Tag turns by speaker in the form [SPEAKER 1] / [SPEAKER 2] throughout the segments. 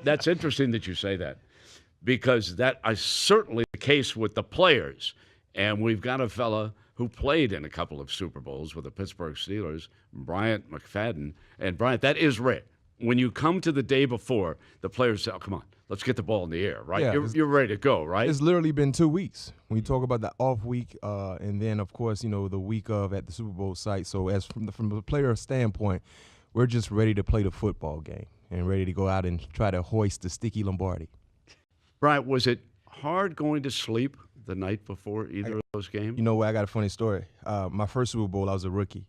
[SPEAKER 1] That's interesting that you say that, because that is certainly the case with the players. And we've got a fella who played in a couple of Super Bowls with the Pittsburgh Steelers, Bryant McFadden. And Bryant, that is rare. When you come to the day before, the players say, oh, come on, let's get the ball in the air, right?
[SPEAKER 2] Yeah,
[SPEAKER 1] you're ready to go, right?
[SPEAKER 2] It's literally been 2 weeks. When you talk about the off week, and then, of course, the week of at the Super Bowl site. So as from the player standpoint, we're just ready to play the football game and ready to go out and try to hoist the sticky Lombardi.
[SPEAKER 1] Bryant, was it hard going to sleep the night before either of those games?
[SPEAKER 2] You know what? I got a funny story. My first Super Bowl, I was a rookie,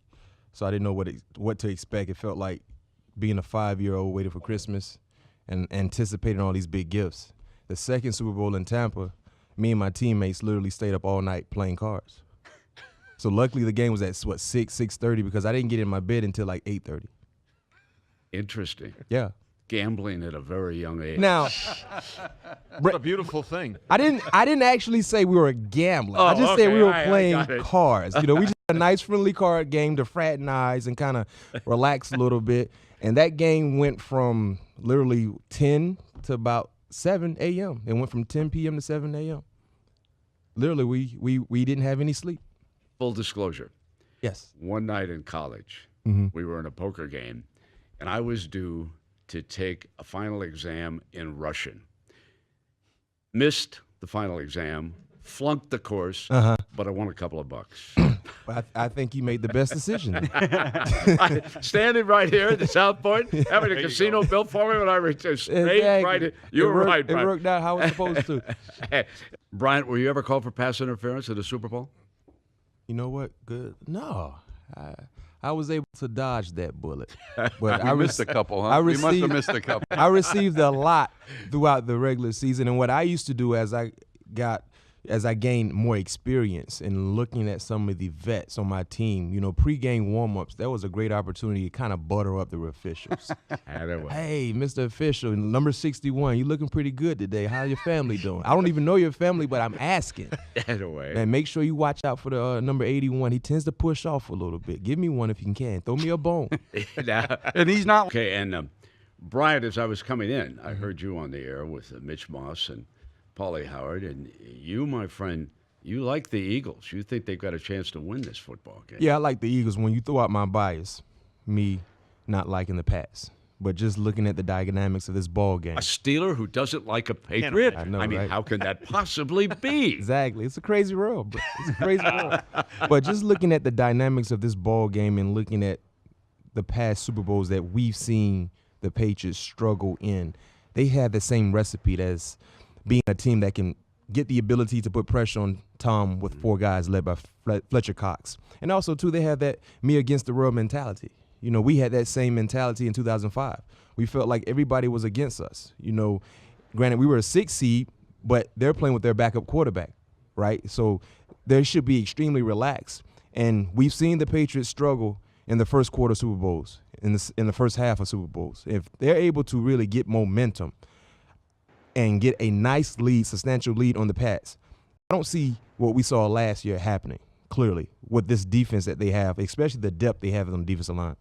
[SPEAKER 2] so I didn't know what to expect. It felt like being a 5-year-old waiting for Christmas and anticipating all these big gifts. The second Super Bowl in Tampa, me and my teammates literally stayed up all night playing cards. So luckily the game was at, 6:30, because I didn't get in my bed until like 8:30.
[SPEAKER 1] Interesting.
[SPEAKER 2] Yeah.
[SPEAKER 1] Gambling at a very young age.
[SPEAKER 2] Now,
[SPEAKER 3] what a beautiful thing.
[SPEAKER 2] I didn't actually say we were gambling.
[SPEAKER 1] Oh,
[SPEAKER 2] I just
[SPEAKER 1] okay.
[SPEAKER 2] said we were
[SPEAKER 1] I
[SPEAKER 2] playing
[SPEAKER 1] got it.
[SPEAKER 2] cards. We just had a nice friendly card game to fraternize and kind of relax a little bit. And that game went from literally 10 to about 7 a.m. It went from 10 p.m. to 7 a.m. Literally, we didn't have any sleep.
[SPEAKER 1] Full disclosure.
[SPEAKER 2] Yes.
[SPEAKER 1] One night in college, we were in a poker game, and I was due to take a final exam in Russian. Missed the final exam, flunked the course, but I won a couple of bucks.
[SPEAKER 2] But I think you made the best decision.
[SPEAKER 1] Standing right here at the South Point, having a casino built for me when I returned straight right in. You were right, Brian.
[SPEAKER 2] It worked out how it's supposed to.
[SPEAKER 1] Bryant, were you ever called for pass interference at a Super Bowl?
[SPEAKER 2] You know what? Good. No. I was able to dodge that bullet. But
[SPEAKER 3] I missed a couple, huh? We must have missed a couple.
[SPEAKER 2] I received a lot throughout the regular season. And what I used to do as I gained more experience in looking at some of the vets on my team, pre-game warm-ups, that was a great opportunity to kind of butter up the officials. Hey, Mr. Official, number 61, you looking pretty good today. How your family doing? I don't even know your family, but I'm asking. And make sure you watch out for the number 81. He tends to push off a little bit. Give me one if you can. Throw me a bone.
[SPEAKER 3] And he's not.
[SPEAKER 1] Okay, and Bryant, as I was coming in, I heard you on the air with Mitch Moss and Paulie Howard, and you, my friend, you like the Eagles. You think they've got a chance to win this football game.
[SPEAKER 2] Yeah, I like the Eagles. When you throw out my bias, me not liking the Pats, but just looking at the dynamics of this ball game.
[SPEAKER 1] A Steeler who doesn't like a Patriot?
[SPEAKER 2] I know,
[SPEAKER 1] I mean,
[SPEAKER 2] right?
[SPEAKER 1] how can that possibly be?
[SPEAKER 2] Exactly. It's a crazy world. It's a crazy world. But just looking at the dynamics of this ball game and looking at the past Super Bowls that we've seen the Patriots struggle in, they have the same recipe as being a team that can get the ability to put pressure on Tom with 4 guys led by Fletcher Cox. And also, too, they have that me against the world mentality. We had that same mentality in 2005. We felt like everybody was against us. Granted, we were a 6 seed, but they're playing with their backup quarterback, right? So they should be extremely relaxed. And we've seen the Patriots struggle in the first quarter of Super Bowls, in the first half of Super Bowls. If they're able to really get momentum and get a nice lead, substantial lead on the Pats, I don't see what we saw last year happening, clearly, with this defense that they have, especially the depth they have on the defensive line.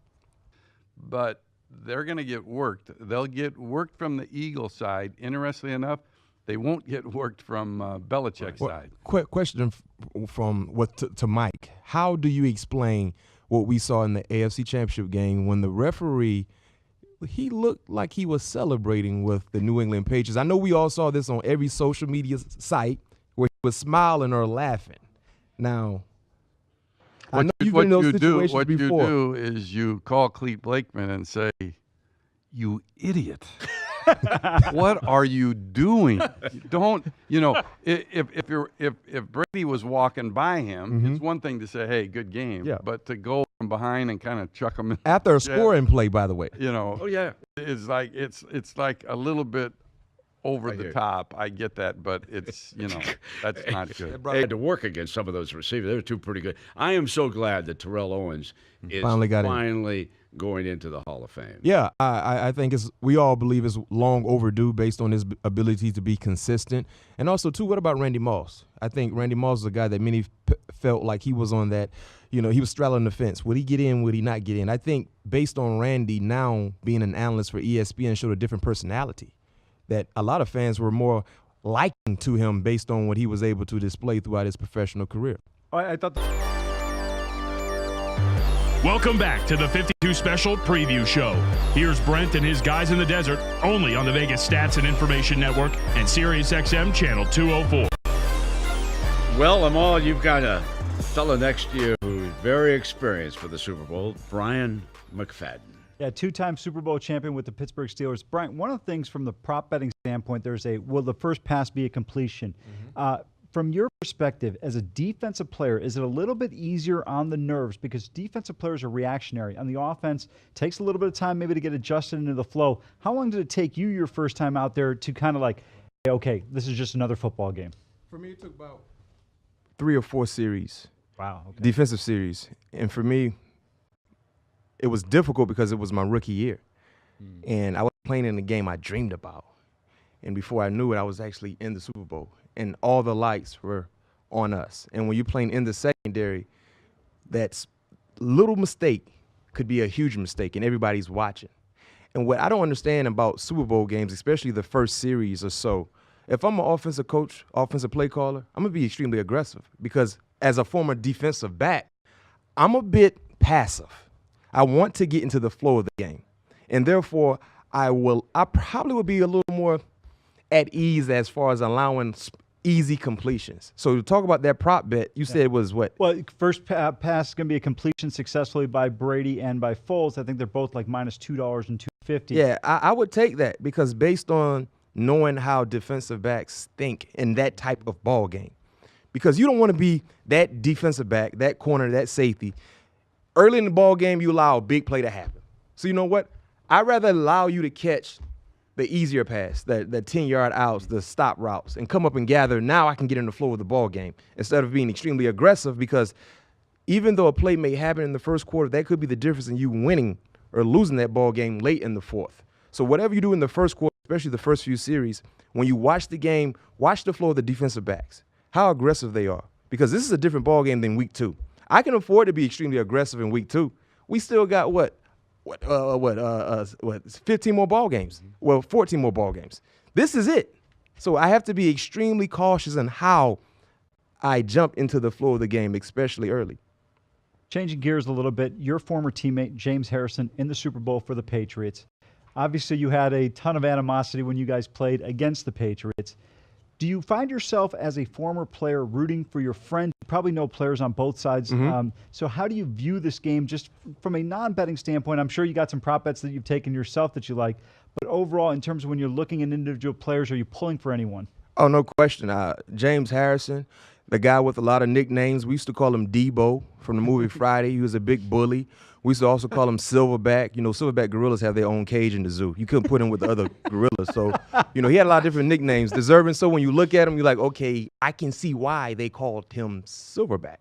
[SPEAKER 3] But they're going to get worked. They'll get worked from the Eagles side. Interestingly enough, they won't get worked from Belichick's side.
[SPEAKER 2] Quick question to Mike. How do you explain what we saw in the AFC Championship game when the referee – he looked like he was celebrating with the New England Patriots? I know we all saw this on every social media site where he was smiling or laughing. Now, I know you've been in those situations
[SPEAKER 3] what
[SPEAKER 2] before.
[SPEAKER 3] What you do is you call Clete Blakeman and say, "You idiot! What are you doing? Don't if Brady was walking by him, it's one thing to say, hey, good game, but to go from behind and kind of chuck him in
[SPEAKER 2] after a scoring play, by the way.
[SPEAKER 1] Oh yeah,
[SPEAKER 3] it's like a little bit over the top. I get that, but it's that's not good.
[SPEAKER 1] They had to work against some of those receivers. They were two pretty good. I am so glad that Terrell Owens is
[SPEAKER 2] finally
[SPEAKER 1] going into the Hall of Fame.
[SPEAKER 2] Yeah, I think we all believe it's long overdue based on his ability to be consistent. And also, too, what about Randy Moss? I think Randy Moss is a guy that many felt like he was on that, he was straddling the fence. Would he get in? Would he not get in? I think based on Randy now being an analyst for ESPN showed a different personality that a lot of fans were more liking to him based on what he was able to display throughout his professional career.
[SPEAKER 4] I thought.
[SPEAKER 5] Welcome back to the 52 Special Preview Show. Here's Brent and his guys in the desert, only on the Vegas Stats and Information Network and SiriusXM Channel 204.
[SPEAKER 1] Well, Amal, you've got a fellow next to you who's very experienced for the Super Bowl, Bryant McFadden.
[SPEAKER 4] Yeah, two-time Super Bowl champion with the Pittsburgh Steelers. Bryant, one of the things from the prop betting standpoint, will the first pass be a completion? From your perspective, as a defensive player, is it a little bit easier on the nerves because defensive players are reactionary? On the offense, it takes a little bit of time maybe to get adjusted into the flow. How long did it take you your first time out there to kind of like, hey, okay, this is just another football game?
[SPEAKER 2] For me, it took about 3 or 4 series.
[SPEAKER 4] Wow. Okay.
[SPEAKER 2] Defensive series. And for me, it was difficult because it was my rookie year. And I was playing in the game I dreamed about. And before I knew it, I was actually in the Super Bowl. And all the lights were on us. And when you're playing in the secondary, that little mistake could be a huge mistake, and everybody's watching. And what I don't understand about Super Bowl games, especially the first series or so, if I'm an offensive coach, offensive play caller, I'm going to be extremely aggressive because as a former defensive back, I'm a bit passive. I want to get into the flow of the game. And therefore, I probably will be a little more at ease as far as allowing easy completions. So to talk about that prop bet, you said it was what?
[SPEAKER 4] Well, first pass is going to be a completion successfully by Brady and by Foles. I think they're both like minus $2 and $2.50.
[SPEAKER 2] Yeah, I would take that because based on knowing how defensive backs think in that type of ball game, because you don't want to be that defensive back, that corner, that safety. Early in the ball game, you allow a big play to happen. So you know what? I'd rather allow you to catch the easier pass, the 10-yard outs, the stop routes, and come up and gather. Now I can get in the flow of the ball game instead of being extremely aggressive because even though a play may happen in the first quarter, that could be the difference in you winning or losing that ball game late in the fourth. So whatever you do in the first quarter, especially the first few series, when you watch the game, watch the flow of the defensive backs, how aggressive they are, because this is a different ball game than week 2. I can afford to be extremely aggressive in week 2. We still got 15 more ball games. Well, 14 more ball games. This is it. So I have to be extremely cautious in how I jump into the flow of the game, especially early.
[SPEAKER 4] Changing gears a little bit, your former teammate, James Harrison, in the Super Bowl for the Patriots. Obviously, you had a ton of animosity when you guys played against the Patriots. Do you find yourself as a former player rooting for your friend? You probably know players on both sides. So how do you view this game just from a non-betting standpoint? I'm sure you got some prop bets that you've taken yourself that you like. But overall, in terms of when you're looking at individual players, are you pulling for anyone?
[SPEAKER 2] Oh, no question. James Harrison, the guy with a lot of nicknames. We used to call him Debo from the movie Friday. He was a big bully. We used to also call him Silverback. You know, Silverback gorillas have their own cage in the zoo. You couldn't put him with the other gorillas. So, he had a lot of different nicknames. Deserving. So when you look at him, you're like, okay, I can see why they called him Silverback.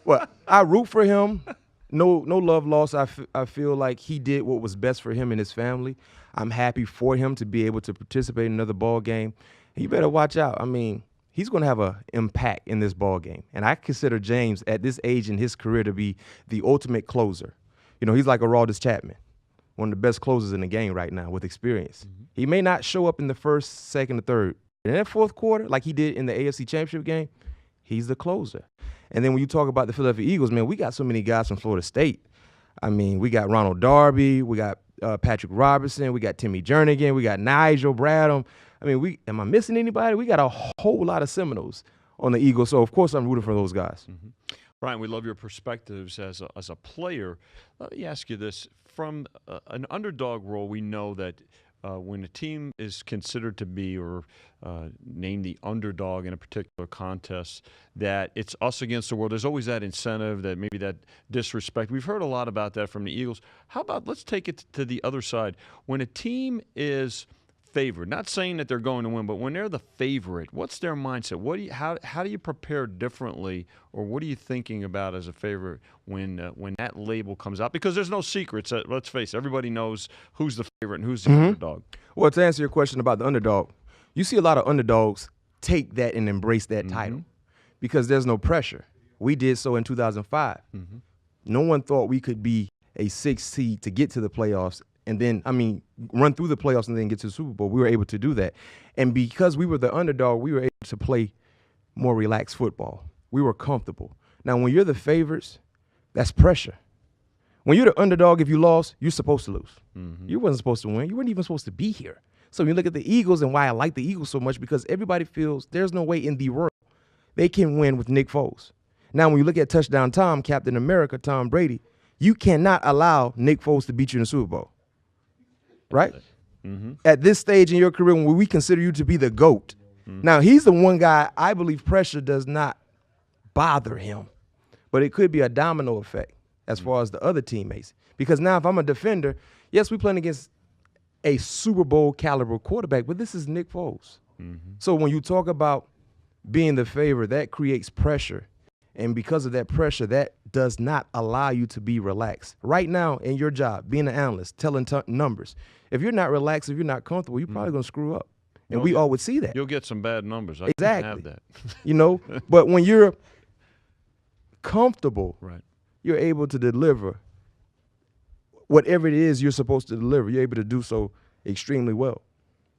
[SPEAKER 2] Well, I root for him. No love lost. I feel like he did what was best for him and his family. I'm happy for him to be able to participate in another ball game. You better watch out. I mean, he's going to have an impact in this ball game. And I consider James at this age in his career to be the ultimate closer. He's like a Aroldis Chapman, one of the best closers in the game right now with experience. He may not show up in the first, second, or third. In that fourth quarter, like he did in the AFC Championship game, he's the closer. And then when you talk about the Philadelphia Eagles, man, we got so many guys from Florida State. I mean, we got Ronald Darby, we got Patrick Robertson, we got Timmy Jernigan, we got Nigel Bradham. I mean, am I missing anybody? We got a whole lot of Seminoles on the Eagles. So, of course, I'm rooting for those guys.
[SPEAKER 5] Brian, we love your perspectives as a player. Let me ask you this. From an underdog role, we know that when a team is considered to be or named the underdog in a particular contest, that it's us against the world. There's always that incentive, that maybe that disrespect. We've heard a lot about that from the Eagles. How about let's take it to the other side. When a team is favorite, not saying that they're going to win, but when they're the favorite, what's their mindset? How do you prepare differently, or what are you thinking about as a favorite when that label comes out? Because there's no secrets. Let's face it, everybody knows who's the favorite and who's the underdog.
[SPEAKER 2] Well, to answer your question about the underdog, you see a lot of underdogs take that and embrace that title because there's no pressure. We did so in 2005. No one thought we could be a 6th seed to get to the playoffs and then, run through the playoffs and then get to the Super Bowl. We were able to do that. And because we were the underdog, we were able to play more relaxed football. We were comfortable. Now, when you're the favorites, that's pressure. When you're the underdog, if you lost, you're supposed to lose. You wasn't supposed to win. You weren't even supposed to be here. So when you look at the Eagles and why I like the Eagles so much, because everybody feels there's no way in the world they can win with Nick Foles. Now, when you look at Touchdown Tom, Captain America, Tom Brady, you cannot allow Nick Foles to beat you in the Super Bowl. Right? At this stage in your career when we consider you to be the GOAT. Now, he's the one guy I believe pressure does not bother him. But it could be a domino effect as far as the other teammates. Because now if I'm a defender, yes, we're playing against a Super Bowl caliber quarterback, but this is Nick Foles. So when you talk about being the favorite, that creates pressure. And because of that pressure, that does not allow you to be relaxed. Right now in your job, being an analyst, telling numbers, if you're not relaxed, if you're not comfortable, you're probably going to screw up. And we all would see that.
[SPEAKER 5] You'll get some bad numbers. I
[SPEAKER 2] Exactly.
[SPEAKER 5] can't have that.
[SPEAKER 2] You know, but when you're comfortable,
[SPEAKER 5] Right.
[SPEAKER 2] you're able to deliver whatever it is you're supposed to deliver. You're able to do so extremely well.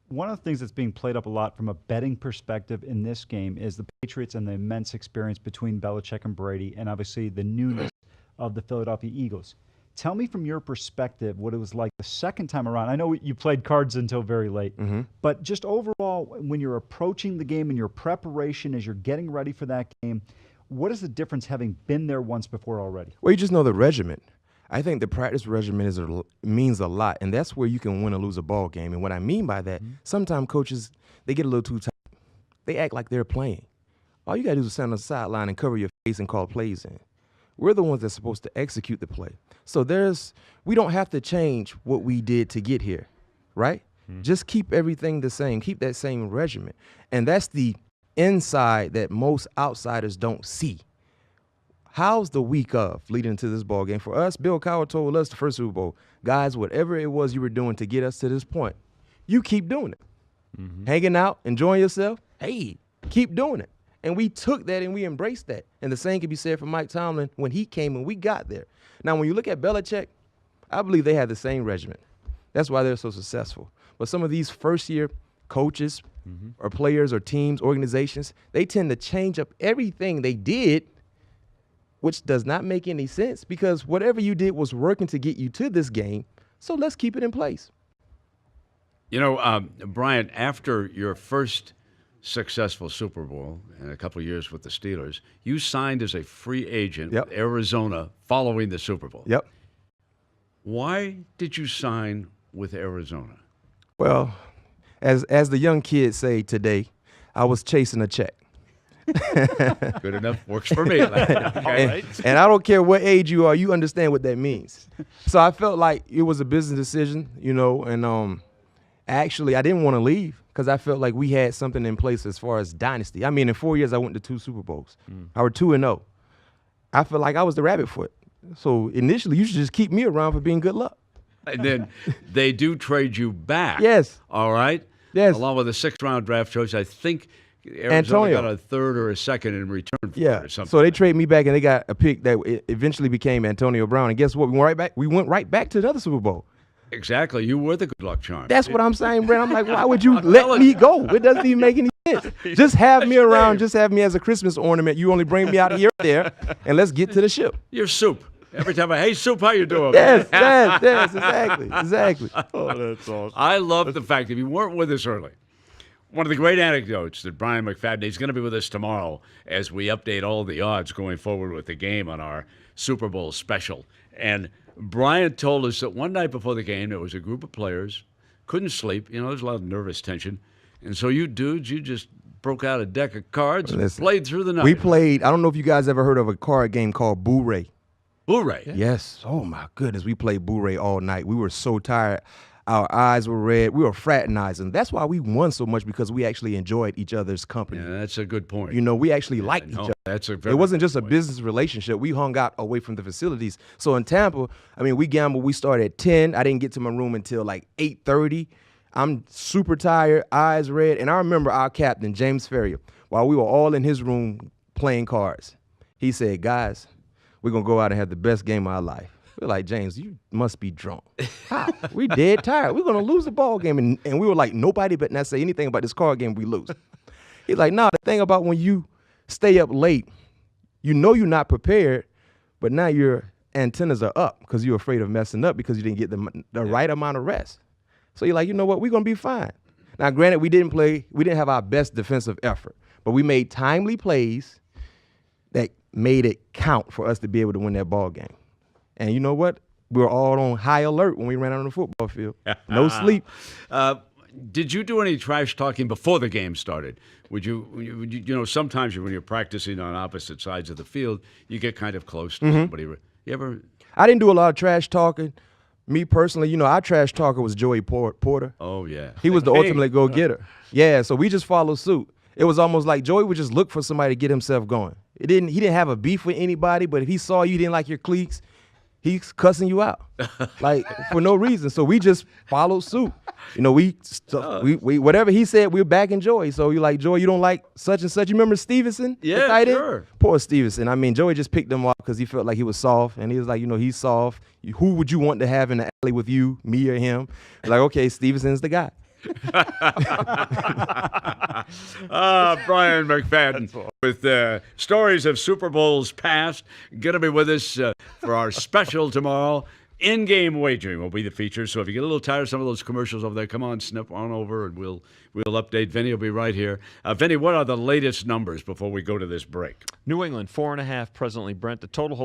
[SPEAKER 4] One of the things that's being played up a lot from a betting perspective in this game is the Patriots and the immense experience between Belichick and Brady, and obviously the newness of the Philadelphia Eagles. Tell me from your perspective what it was like the second time around. I know you played cards until very late, but just overall, when you're approaching the game and your preparation as you're getting ready for that game, what is the difference having been there once before already?
[SPEAKER 2] Well, you just know the regimen. I think the practice regimen means a lot, and that's where you can win or lose a ball game. And what I mean by that, sometimes coaches, they get a little too tight. They act like they're playing. All you got to do is stand on the sideline and cover your face and call plays in. We're the ones that's supposed to execute the play. So we don't have to change what we did to get here, right? Just keep everything the same. Keep that same regimen. And that's the inside that most outsiders don't see. How's the week of leading into this ball game? For us, Bill Cowher told us the first Super Bowl, guys, whatever it was you were doing to get us to this point, you keep doing it. Hanging out, enjoying yourself, hey, keep doing it. And we took that and we embraced that. And the same can be said for Mike Tomlin when he came and we got there. Now, when you look at Belichick, I believe they have the same regimen. That's why they're so successful. But some of these first-year coaches or players or teams, organizations, they tend to change up everything they did, which does not make any sense because whatever you did was working to get you to this game, so let's keep it in place.
[SPEAKER 1] You know, Bryant, after your first successful Super Bowl in a couple of years with the Steelers, you signed as a free agent with Arizona following the Super Bowl.
[SPEAKER 2] Yep.
[SPEAKER 1] Why did you sign with Arizona?
[SPEAKER 2] Well, as the young kids say today, I was chasing a check.
[SPEAKER 1] Good enough. Works for me. Okay.
[SPEAKER 2] And I don't care what age you are, you understand what that means. So I felt like it was a business decision, you know, and actually I didn't want to leave because I felt like we had something in place as far as dynasty. I mean, in 4 years, I went to 2 Super Bowls. I was 2-0. I felt like I was the rabbit foot. So initially, you should just keep me around for being good luck.
[SPEAKER 1] And then they do trade you back.
[SPEAKER 2] Yes.
[SPEAKER 1] All right?
[SPEAKER 2] Yes.
[SPEAKER 1] Along with a 6th-round draft choice. I think Arizona
[SPEAKER 2] Antonio
[SPEAKER 1] got a 3rd or a 2nd in return for it or something.
[SPEAKER 2] So they traded me back, and they got a pick that eventually became Antonio Brown. And guess what? We went right back to another Super Bowl.
[SPEAKER 1] Exactly. You were the good luck charm.
[SPEAKER 2] That's what I'm saying, Brent. I'm like, why would you let me go? It doesn't even make any sense. Just have me around. Just have me as a Christmas ornament. You only bring me out here or there, and let's get to the ship.
[SPEAKER 1] You're Soup. Every time hey, Soup, how you doing?
[SPEAKER 2] Yes, exactly.
[SPEAKER 5] Oh, that's awesome.
[SPEAKER 1] I love the fact that you weren't with us early. One of the great anecdotes that Brian McFadden, he's going to be with us tomorrow as we update all the odds going forward with the game on our Super Bowl special. And Bryant told us that one night before the game, there was a group of players, couldn't sleep. You know, there's a lot of nervous tension. And so you dudes, you just broke out a deck of cards and played through the night.
[SPEAKER 2] We played, I don't know if you guys ever heard of a card game called Boo-Ray.
[SPEAKER 1] Boo-Ray.
[SPEAKER 2] Yes. Oh, my goodness. We played Boo-Ray all night. We were so tired. Our eyes were red. We were fraternizing. That's why we won so much, because we actually enjoyed each other's company.
[SPEAKER 1] Yeah, that's a good point.
[SPEAKER 2] You know, we actually liked each other.
[SPEAKER 1] That's a very
[SPEAKER 2] It wasn't
[SPEAKER 1] good
[SPEAKER 2] just a
[SPEAKER 1] point.
[SPEAKER 2] business relationship. We hung out away from the facilities. So in Tampa, I mean, we gambled. We started at 10. I didn't get to my room until like 8:30. I'm super tired, eyes red. And I remember our captain, James Ferrier, while we were all in his room playing cards, he said, guys, we're going to go out and have the best game of our life. We're like, James, you must be drunk. How? We dead tired. We're going to lose the ball game. And we were like, nobody better not say anything about this card game we lose. He's like, no, the thing about when you stay up late, you know you're not prepared, but now your antennas are up because you're afraid of messing up because you didn't get the right amount of rest. So you're like, you know what, we're going to be fine. Now, granted, we didn't have our best defensive effort, but we made timely plays that made it count for us to be able to win that ball game. And you know what? We were all on high alert when we ran out on the football field. No sleep.
[SPEAKER 1] Did you do any trash talking before the game started? Would you know, sometimes when you're practicing on opposite sides of the field, you get kind of close to somebody. You ever?
[SPEAKER 2] I didn't do a lot of trash talking. Me personally, you know, our trash talker was Joey Porter.
[SPEAKER 1] Oh, yeah.
[SPEAKER 2] He was the ultimate go-getter. Yeah, so we just followed suit. It was almost like Joey would just look for somebody to get himself going. He didn't have a beef with anybody, but if he saw you didn't like your cliques, he's cussing you out, like for no reason. So we just followed suit. You know, we whatever he said, we were backing Joey. So you're like, Joey, you don't like such and such. You remember Stevenson? the
[SPEAKER 1] Yeah,
[SPEAKER 2] tight end?
[SPEAKER 1] sure.
[SPEAKER 2] Poor Stevenson. I mean, Joey just picked him up because he felt like he was soft, and he was like, you know, he's soft. Who would you want to have in the alley with you, me or him? Like, okay, Stevenson's the guy.
[SPEAKER 1] Brian McFadden with stories of Super Bowls past. Going to be with us for our special tomorrow. In-game wagering will be the feature. So if you get a little tired of some of those commercials over there, come on, snip on over, and we'll update. Vinny will be right here. Vinny, what are the latest numbers before we go to this break?
[SPEAKER 5] New England 4.5 presently, Brent. The total hold